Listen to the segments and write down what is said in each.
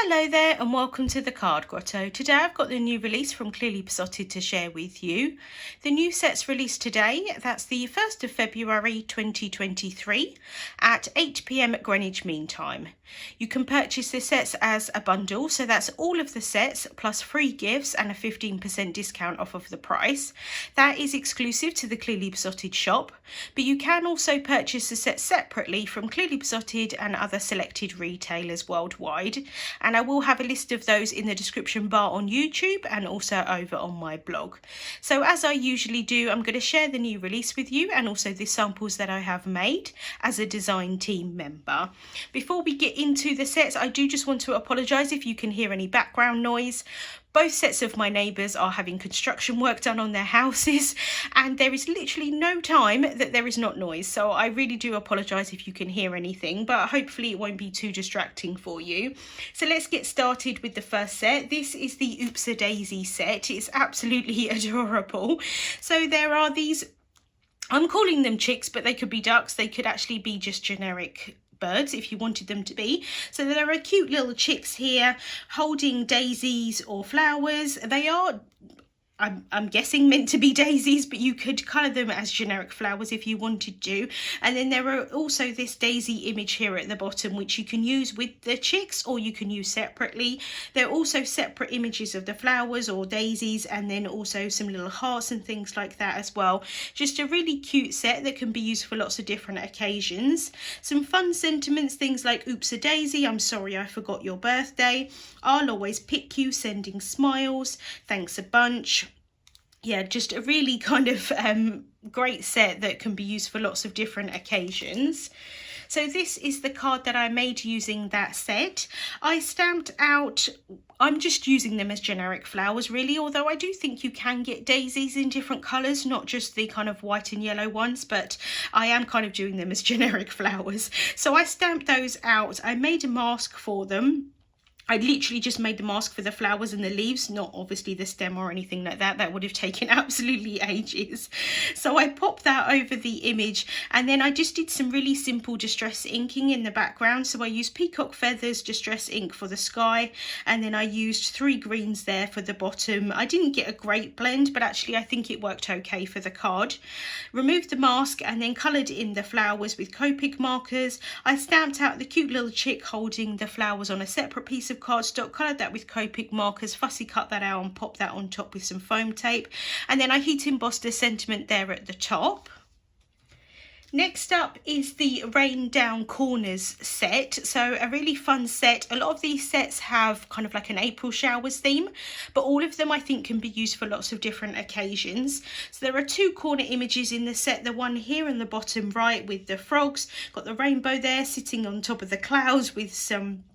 Hello there and welcome to the Card Grotto. Today I've got the new release from Clearly Besotted to share with you. The new set's released today, that's the 1st of February 2023 at 8 PM at Greenwich Mean Time. You can purchase the sets as a bundle, so that's all of the sets plus free gifts and a 15% discount off of the price. That is exclusive to the Clearly Besotted shop, but you can also purchase the set separately from Clearly Besotted and other selected retailers worldwide. And I will have a list of those in the description bar on YouTube and also over on my blog. So as I usually do, I'm going to share the new release with you and also the samples that I have made as a design team member. Before we get into the sets, I do just want to apologise if you can hear any background noise. Both sets of my neighbours are having construction work done on their houses, and there is literally no time that there is not noise. So I really do apologise if you can hear anything, but hopefully it won't be too distracting for you. So let's get started with the first set. This is the Oops-a-Daisy set. It's absolutely adorable. So there are these, I'm calling them chicks, but they could be ducks. They could actually be just generic birds if you wanted them to be. So there are cute little chicks here holding daisies or flowers. They are, I'm guessing, meant to be daisies, but you could colour them as generic flowers if you wanted to. And then there are also this daisy image here at the bottom, which you can use with the chicks or you can use separately. There are also separate images of the flowers or daisies, and then also some little hearts and things like that as well. Just a really cute set that can be used for lots of different occasions. Some fun sentiments, things like Oops-a-Daisy, I'm sorry I forgot your birthday, I'll always pick you, sending smiles, thanks a bunch. Yeah, just a really kind of great set that can be used for lots of different occasions. So this is the card that I made using that set. I stamped out, I'm just using them as generic flowers really, although I do think you can get daisies in different colours, not just the kind of white and yellow ones, but I am kind of doing them as generic flowers. So I stamped those out. I made a mask for them. I literally just made the mask for the flowers and the leaves, not obviously the stem or anything like that. That would have taken absolutely ages. So I popped that over the image, and then I just did some really simple distress inking in the background. So I used peacock feathers distress ink for the sky, and then I used 3 greens there for the bottom. I didn't get a great blend, but actually I think it worked okay for the card. Removed the mask and then coloured in the flowers with Copic markers. I stamped out the cute little chick holding the flowers on a separate piece of cardstock, coloured that with Copic markers, fussy cut that out and pop that on top with some foam tape, and then I heat embossed a sentiment there at the top. Next up is the Rain Down Corners set. So a really fun set. A lot of these sets have kind of like an April showers theme, but all of them I think can be used for lots of different occasions. So there are 2 corner images in the set. The one here in the bottom right with the frogs, got the rainbow there sitting on top of the clouds with some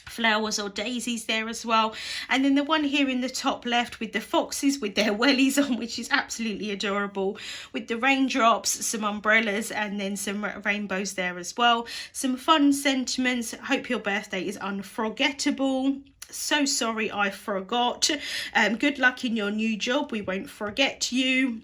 flowers or daisies there as well, and then the one here in the top left with the foxes with their wellies on, which is absolutely adorable, with the raindrops, some umbrellas, and then some rainbows there as well. Some fun sentiments. Hope your birthday is unforgettable. So sorry I forgot. Good luck in your new job, we won't forget you.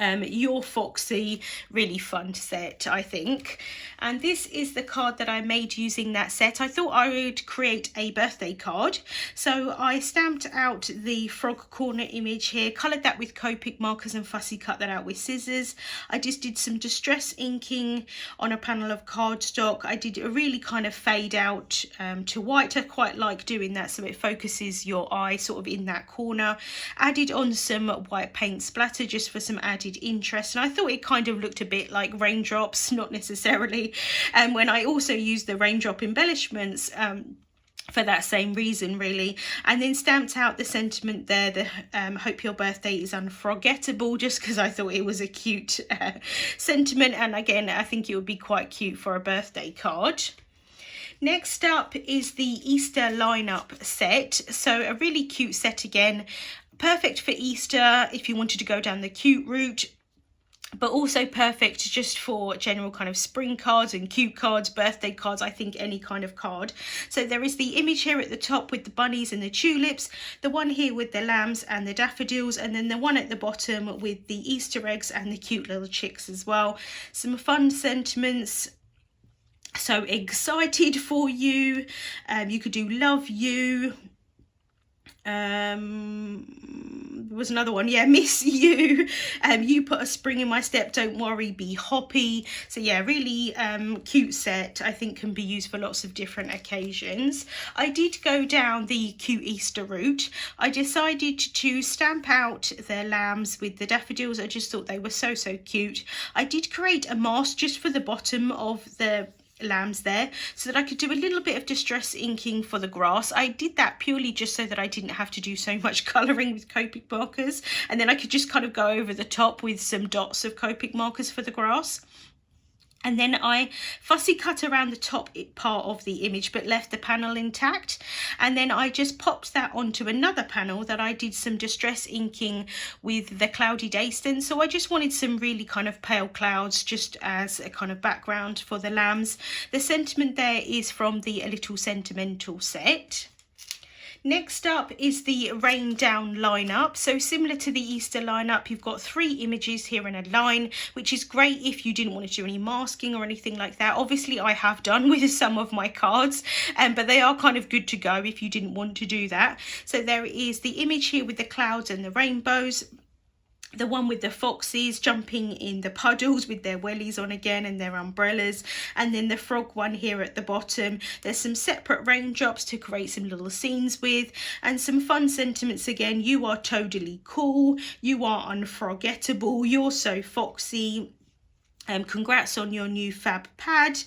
You're foxy. Really fun set, I think. And this is the card that I made using that set. I thought I would create a birthday card, so I stamped out the frog corner image here, coloured that with Copic markers and fussy cut that out with scissors. I just did some distress inking on a panel of cardstock. I did a really kind of fade out to white. I quite like doing that so it focuses your eye sort of in that corner. Added on some white paint splatter just for some added interest, and I thought it kind of looked a bit like raindrops, not necessarily, and when I also used the raindrop embellishments for that same reason really, and then stamped out the sentiment there, the hope your birthday is unforgettable, just because I thought it was a cute sentiment, and again I think it would be quite cute for a birthday card. Next up is the Easter lineup set. So a really cute set again, perfect for Easter if you wanted to go down the cute route, but also perfect just for general kind of spring cards and cute cards, birthday cards, I think any kind of card. So there is the image here at the top with the bunnies and the tulips, the one here with the lambs and the daffodils, and then the one at the bottom with the Easter eggs and the cute little chicks as well. Some fun sentiments. So excited for you. You could do love you. There was another one, yeah, miss you. You put a spring in my step, don't worry, be hoppy. So yeah, really cute set. I think can be used for lots of different occasions. I did go down the cute Easter route. I decided to stamp out the lambs with the daffodils. I just thought they were so cute. I did create a mask just for the bottom of the lambs there so that I could do a little bit of distress inking for the grass. I did that purely just so that I didn't have to do so much colouring with Copic markers, and then I could just kind of go over the top with some dots of Copic markers for the grass. And then I fussy cut around the top part of the image but left the panel intact, and then I just popped that onto another panel that I did some distress inking with the Cloudy Day stencil. I just wanted some really kind of pale clouds just as a kind of background for the lambs. The sentiment there is from the A Little Sentimental set. Next up is the Rain Down lineup. So similar to the Easter lineup, you've got 3 images here in a line, which is great if you didn't want to do any masking or anything like that. Obviously I have done with some of my cards, but they are kind of good to go if you didn't want to do that. So there is the image here with the clouds and the rainbows, the one with the foxes jumping in the puddles with their wellies on again and their umbrellas, and then the frog one here at the bottom. There's some separate raindrops to create some little scenes with, and some fun sentiments again. You are totally cool, you are unforgettable, you're so foxy. Congrats on your new fab pad.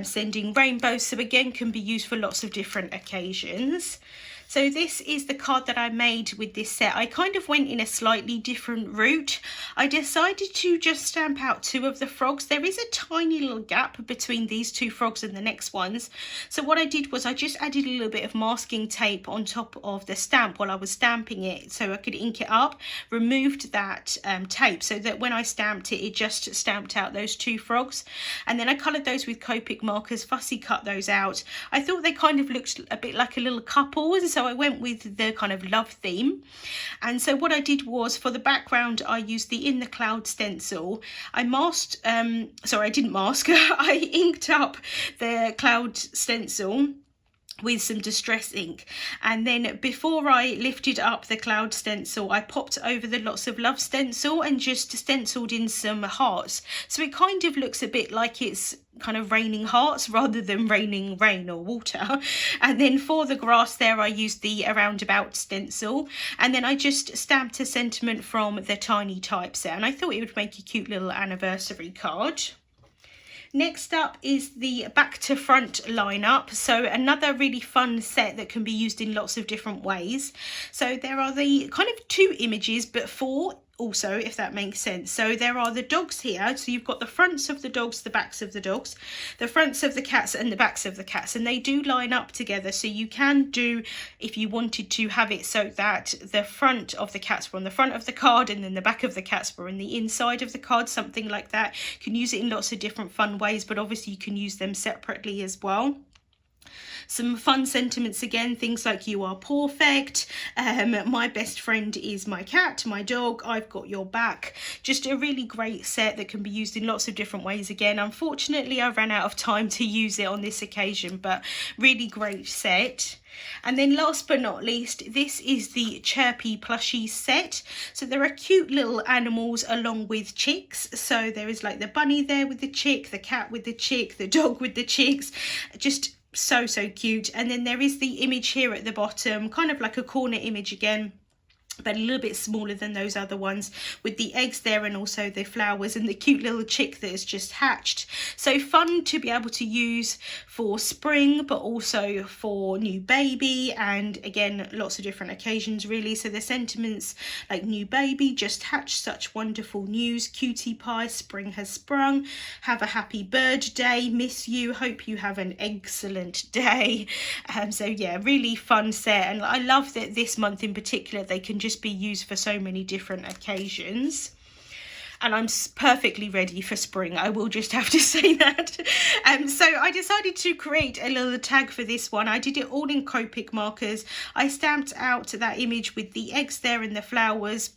Sending rainbows, so again can be used for lots of different occasions. So this is the card that I made with this set. I kind of went in a slightly different route. I decided to just stamp out 2 of the frogs. There is a tiny little gap between these 2 frogs and the next ones. So what I did was I just added a little bit of masking tape on top of the stamp while I was stamping it so I could ink it up. Removed that tape so that when I stamped it, it just stamped out those 2 frogs. And then I coloured those with Copic markers, fussy cut those out. I thought they kind of looked a bit like a little couple, and so I went with the kind of love theme. And so what I did was, for the background, I used the In the Cloud stencil. I masked, sorry, I didn't mask, I inked up the cloud stencil with some distress ink, and then before I lifted up the cloud stencil, I popped over the Lots of Love stencil and just stenciled in some hearts, so it kind of looks a bit like it's kind of raining hearts rather than raining rain or water. And then for the grass there, I used the Around About stencil, and then I just stamped a sentiment from the Tiny Typeset, and I thought it would make a cute little anniversary card. Next up is the Back to Front lineup. So another really fun set that can be used in lots of different ways. So there are the kind of 2 images, but 4 also, if that makes sense. So there are the dogs here. So you've got the fronts of the dogs, the backs of the dogs, the fronts of the cats and the backs of the cats, and they do line up together. So you can do, if you wanted to have it so that the front of the cats were on the front of the card and then the back of the cats were in the inside of the card, something like that. You can use it in lots of different fun ways, but obviously you can use them separately as well. Some fun sentiments again, things like you are perfect, my best friend is my cat, my dog, I've got your back. Just a really great set that can be used in lots of different ways again. Unfortunately, I ran out of time to use it on this occasion, but really great set. And then last but not least, this is the Chirpy Plushies set. So there are cute little animals along with chicks. So there is like the bunny there with the chick, the cat with the chick, the dog with the chicks. Just so cute. And then there is the image here at the bottom, kind of like a corner image again, but a little bit smaller than those other ones, with the eggs there and also the flowers and the cute little chick that has just hatched. So fun to be able to use for spring, but also for new baby, and again lots of different occasions really. So the sentiments like new baby, just hatched, such wonderful news, cutie pie, spring has sprung, have a happy bird day, miss you, hope you have an excellent day. So yeah, really fun set, and I love that this month in particular they can just be used for so many different occasions. And I'm perfectly ready for spring, I will just have to say that. So I decided to create a little tag for this one. I did it all in Copic markers. I stamped out that image with the eggs there and the flowers,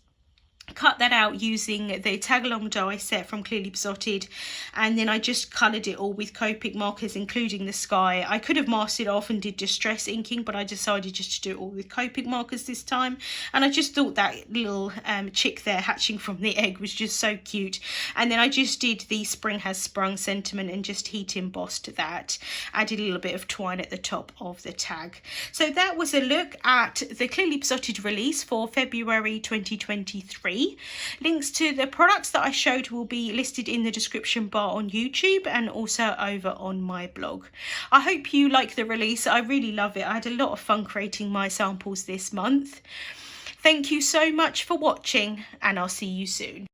cut that out using the tag-along die set from Clearly Besotted, and then I just coloured it all with Copic markers, including the sky. I could have masked it off and did distress inking, but I decided just to do it all with Copic markers this time, and I just thought that little chick there hatching from the egg was just so cute. And then I just did the Spring Has Sprung sentiment and just heat embossed that, added a little bit of twine at the top of the tag. So that was a look at the Clearly Besotted release for February 2023. Links to the products that I showed will be listed in the description bar on YouTube and also over on my blog. I hope you like the release. I really love it. I had a lot of fun creating my samples this month. Thank you so much for watching, and I'll see you soon.